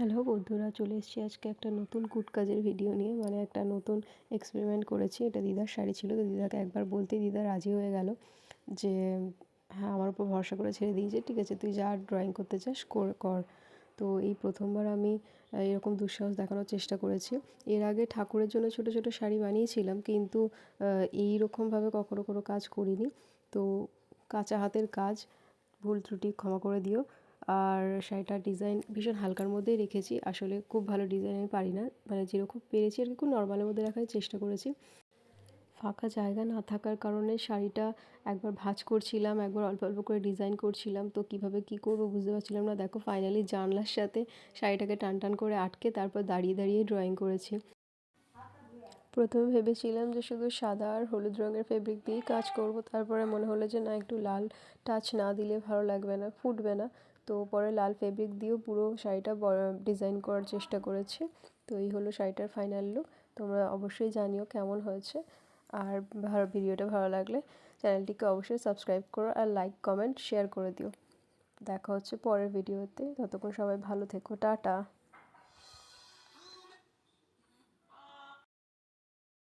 Hello বন্ধুরা, চলে এসেছি আজকে একটা নতুন কুট কাজের ভিডিও নিয়ে। মানে একটা নতুন এক্সপেরিমেন্ট করেছি। এটা দিদার শাড়ি ছিল, তো দিদাকে একবার বলতেই দিদা রাজি হয়ে গেল যে হ্যাঁ, আমার উপর ভরসা করে ছেড়ে দিয়েছে, ঠিক আছে তুই যা ড্রয়িং করতে চাস কর। তো এই প্রথমবার আমি এরকম দুঃসাহস দেখানোর চেষ্টা করেছি। এর আগে ঠাকুরের জন্য ছোট ছোট শাড়ি বানিয়েছিলাম, কিন্তু এই রকমভাবে কখনো কোনো কাজ করিনি। তো কাঁচা হাতের কাজ, ভুল ত্রুটি ক্ষমা করে দিও। আর শাড়িটার ডিজাইন ভীষণ হালকার মধ্যেই রেখেছি। আসলে খুব ভালো ডিজাইন আমি পারি না, মানে যেরকম পেরেছি আর কি খুব নর্মালের মধ্যে রাখার চেষ্টা করেছি। ফাঁকা জায়গা না থাকার কারণে শাড়িটা একবার ভাঁজ করছিলাম, একবার অল্প অল্প করে ডিজাইন করছিলাম। তো কীভাবে কী করবো বুঝতে পারছিলাম না। দেখো ফাইনালি জানলার সাথে শাড়িটাকে টান টান করে আটকে তারপর দাঁড়িয়ে দাঁড়িয়ে ড্রয়িং করেছি। প্রথমে ভেবেছিলাম যে শুধু সাদা আর হলুদ রঙের ফেব্রিক দিয়েই কাজ করব, তারপরে মনে হলো যে না, একটু লাল টাচ না দিলে ভালো লাগবে না, ফুটবে না। তো পরে লাল ফেব্রিক দিয়েও পুরো শাড়িটা ডিজাইন করার চেষ্টা করেছি। তো এই হলো শাড়িটার ফাইনাল লুক। তোমরা অবশ্যই জানিও কেমন হয়েছে। আর ভিডিওটা ভালো লাগলে চ্যানেলটিকে অবশ্যই সাবস্ক্রাইব করো, আর লাইক কমেন্ট শেয়ার করে দিও। দেখা হচ্ছে পরের ভিডিওতে। ততক্ষণ সবাই ভালো থেকো, টাটা।